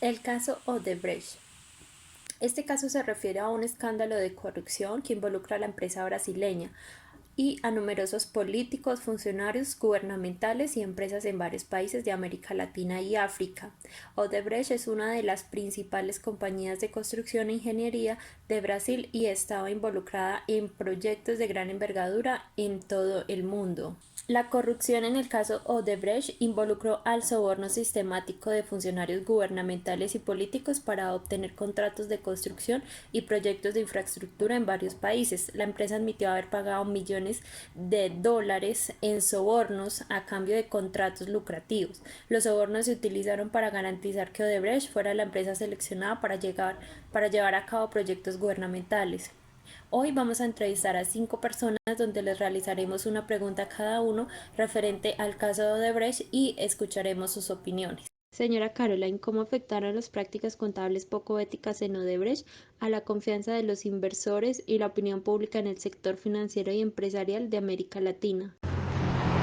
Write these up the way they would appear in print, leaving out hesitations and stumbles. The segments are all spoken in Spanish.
El caso Odebrecht. Este caso se refiere a un escándalo de corrupción que involucra a la empresa brasileña y a numerosos políticos, funcionarios gubernamentales y empresas en varios países de América Latina y África. Odebrecht es una de las principales compañías de construcción e ingeniería de Brasil y estaba involucrada en proyectos de gran envergadura en todo el mundo. La corrupción en el caso Odebrecht involucró al soborno sistemático de funcionarios gubernamentales y políticos para obtener contratos de construcción y proyectos de infraestructura en varios países. La empresa admitió haber pagado millones de dólares en sobornos a cambio de contratos lucrativos. Los sobornos se utilizaron para garantizar que Odebrecht fuera la empresa seleccionada para llevar a cabo proyectos gubernamentales. Hoy vamos a entrevistar a 5 personas donde les realizaremos una pregunta a cada uno referente al caso de Odebrecht y escucharemos sus opiniones. Señora Caroline, ¿cómo afectaron las prácticas contables poco éticas en Odebrecht a la confianza de los inversores y la opinión pública en el sector financiero y empresarial de América Latina?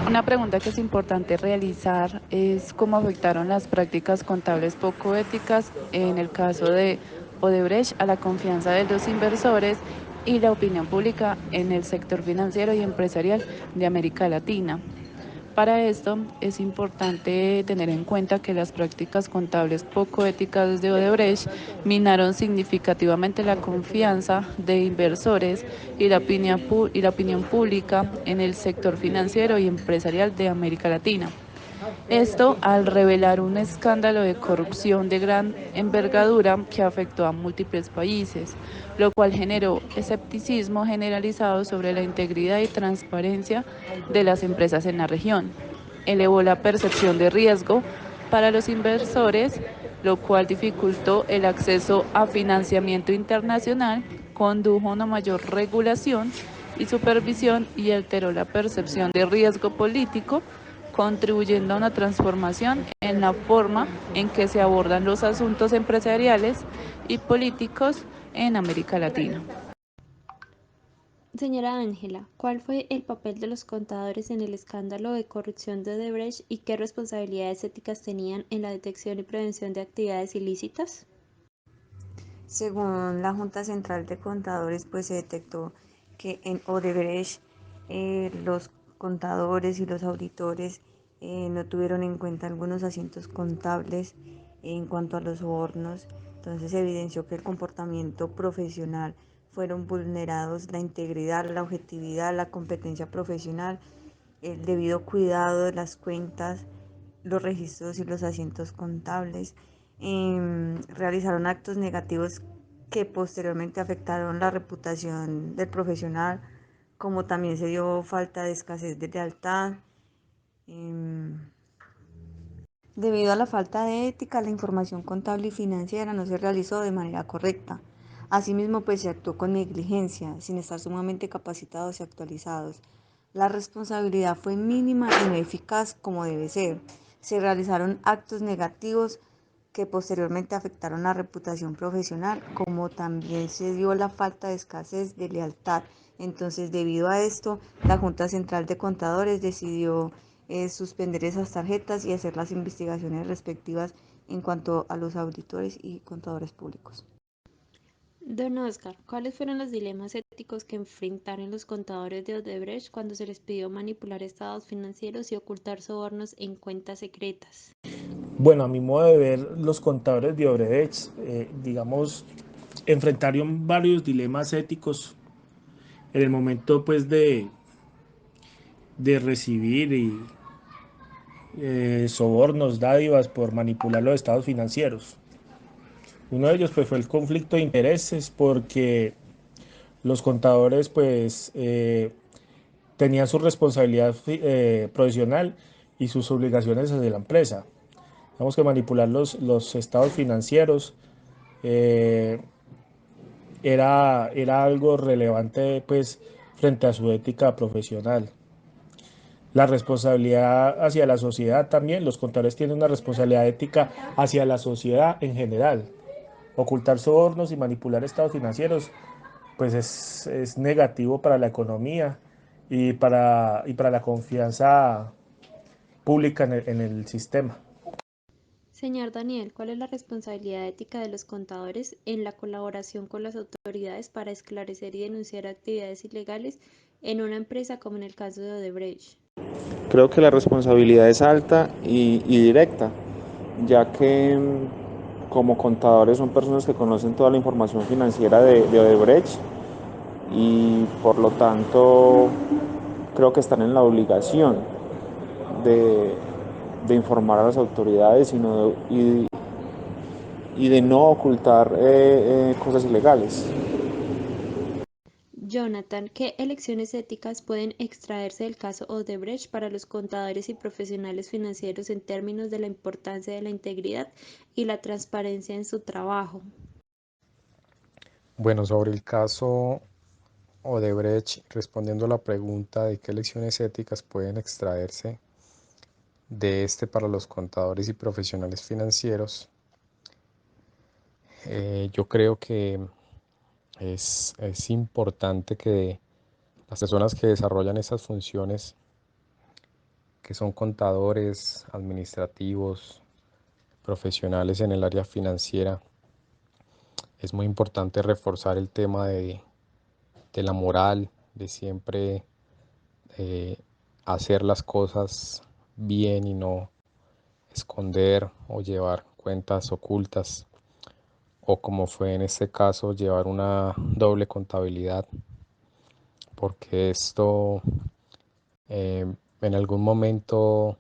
Una pregunta que es importante realizar es cómo afectaron las prácticas contables poco éticas en el caso de Odebrecht a la confianza de los inversores y la opinión pública en el sector financiero y empresarial de América Latina. Para esto es importante tener en cuenta que las prácticas contables poco éticas de Odebrecht minaron significativamente la confianza de inversores y la opinión pública en el sector financiero y empresarial de América Latina. Esto al revelar un escándalo de corrupción de gran envergadura que afectó a múltiples países, lo cual generó escepticismo generalizado sobre la integridad y transparencia de las empresas en la región. Elevó la percepción de riesgo para los inversores, lo cual dificultó el acceso a financiamiento internacional, condujo a una mayor regulación y supervisión y alteró la percepción de riesgo político, contribuyendo a una transformación en la forma en que se abordan los asuntos empresariales y políticos en América Latina. Señora Ángela, ¿cuál fue el papel de los contadores en el escándalo de corrupción de Odebrecht y qué responsabilidades éticas tenían en la detección y prevención de actividades ilícitas? Según la Junta Central de Contadores, pues se detectó que en Odebrecht los contadores y los auditores no tuvieron en cuenta algunos asientos contables en cuanto a los sobornos. Entonces se evidenció que el comportamiento profesional fueron vulnerados la integridad, la objetividad, la competencia profesional, el debido cuidado de las cuentas, los registros y los asientos contables. Realizaron actos negativos que posteriormente afectaron la reputación del profesional, como también se dio falta de escasez de lealtad. Debido a la falta de ética, la información contable y financiera no se realizó de manera correcta. Asimismo, pues se actuó con negligencia, sin estar sumamente capacitados y actualizados. La responsabilidad fue mínima y no eficaz como debe ser. Se realizaron actos negativos que posteriormente afectaron la reputación profesional, como también se dio la falta de escasez de lealtad. Entonces, debido a esto, la Junta Central de Contadores decidió suspender esas tarjetas y hacer las investigaciones respectivas en cuanto a los auditores y contadores públicos. Don Oscar, ¿cuáles fueron los dilemas éticos que enfrentaron los contadores de Odebrecht cuando se les pidió manipular estados financieros y ocultar sobornos en cuentas secretas? Bueno, a mi modo de ver, los contadores de Odebrecht, digamos, enfrentaron varios dilemas éticos en el momento, pues, de recibir sobornos, dádivas por manipular los estados financieros. Uno de ellos, pues, fue el conflicto de intereses, porque los contadores, pues, tenían su responsabilidad profesional y sus obligaciones hacia la empresa. Tenemos que manipular los estados financieros. eh, era algo relevante, pues, frente a su ética profesional. La responsabilidad hacia la sociedad también, los contadores tienen una responsabilidad ética hacia la sociedad en general. Ocultar sobornos y manipular estados financieros, pues es negativo para la economía y para la confianza pública en el sistema. Señor Daniel, ¿cuál es la responsabilidad ética de los contadores en la colaboración con las autoridades para esclarecer y denunciar actividades ilegales en una empresa como en el caso de Odebrecht? Creo que la responsabilidad es alta y directa, ya que como contadores son personas que conocen toda la información financiera de Odebrecht y por lo tanto creo que están en la obligación de, de informar a las autoridades y de no ocultar cosas ilegales. Jonathan, ¿qué elecciones éticas pueden extraerse del caso Odebrecht para los contadores y profesionales financieros en términos de la importancia de la integridad y la transparencia en su trabajo? Bueno, sobre el caso Odebrecht, respondiendo a la pregunta de qué lecciones éticas pueden extraerse de este para los contadores y profesionales financieros, yo creo que es importante que las personas que desarrollan esas funciones, que son contadores, administrativos, profesionales en el área financiera, es muy importante reforzar el tema de la moral, de siempre eh, hacer las cosas bien y no esconder o llevar cuentas ocultas o como fue en este caso llevar una doble contabilidad porque esto en algún momento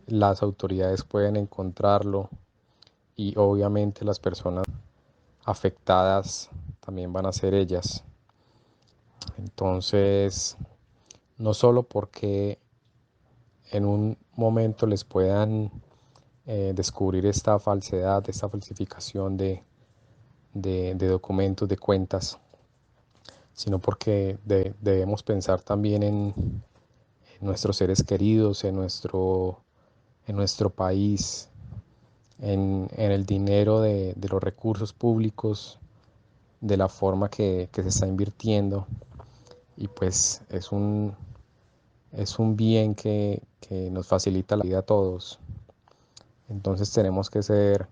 las autoridades pueden encontrarlo y obviamente las personas afectadas también van a ser ellas. Entonces, no solo porque en un momento les puedan descubrir esta falsedad, esta falsificación de documentos, de cuentas, sino porque debemos pensar también en nuestros seres queridos, en nuestro país, en el dinero de los recursos públicos, de la forma que se está invirtiendo. Y pues es un bien que nos facilita la vida a todos. Entonces tenemos que ser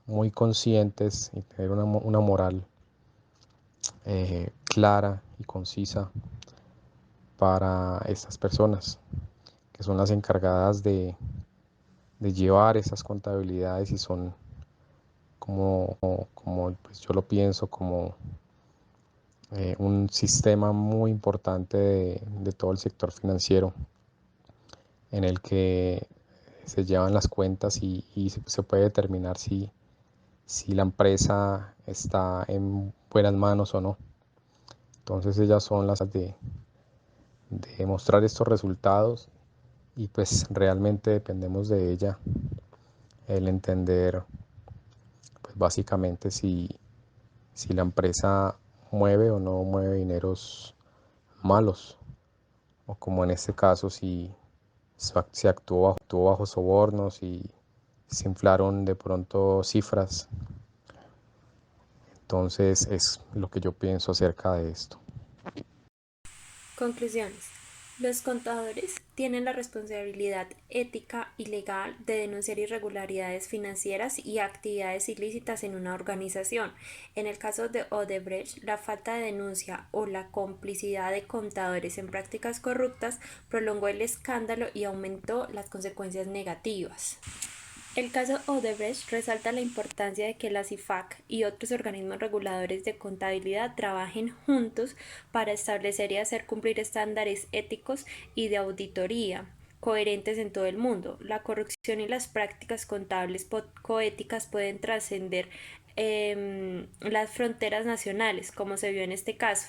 muy conscientes y tener una moral clara y concisa para estas personas que son las encargadas de llevar esas contabilidades y son como pues yo lo pienso como un sistema muy importante de todo el sector financiero en el que se llevan las cuentas y se puede determinar si la empresa está en buenas manos o no. Entonces ellas son las de mostrar estos resultados y pues realmente dependemos de ella el entender pues básicamente si la empresa mueve o no mueve dineros malos o como en este caso si se actuó bajo sobornos y se inflaron de pronto cifras. Entonces es lo que yo pienso acerca de esto. Conclusiones. Los contadores tienen la responsabilidad ética y legal de denunciar irregularidades financieras y actividades ilícitas en una organización. En el caso de Odebrecht, la falta de denuncia o la complicidad de contadores en prácticas corruptas prolongó el escándalo y aumentó las consecuencias negativas. El caso Odebrecht resalta la importancia de que la CIFAC y otros organismos reguladores de contabilidad trabajen juntos para establecer y hacer cumplir estándares éticos y de auditoría coherentes en todo el mundo. La corrupción y las prácticas contables poco éticas pueden trascender las fronteras nacionales, como se vio en este caso,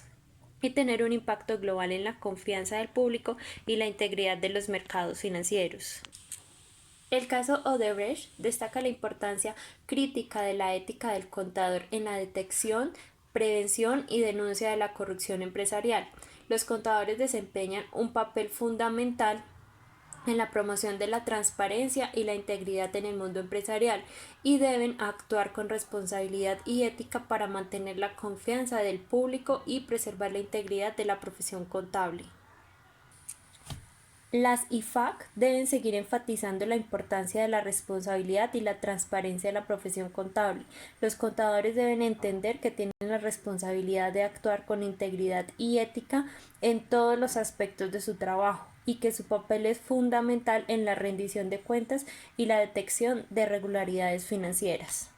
y tener un impacto global en la confianza del público y la integridad de los mercados financieros. El caso Odebrecht destaca la importancia crítica de la ética del contador en la detección, prevención y denuncia de la corrupción empresarial. Los contadores desempeñan un papel fundamental en la promoción de la transparencia y la integridad en el mundo empresarial y deben actuar con responsabilidad y ética para mantener la confianza del público y preservar la integridad de la profesión contable. Las IFAC deben seguir enfatizando la importancia de la responsabilidad y la transparencia de la profesión contable. Los contadores deben entender que tienen la responsabilidad de actuar con integridad y ética en todos los aspectos de su trabajo y que su papel es fundamental en la rendición de cuentas y la detección de irregularidades financieras.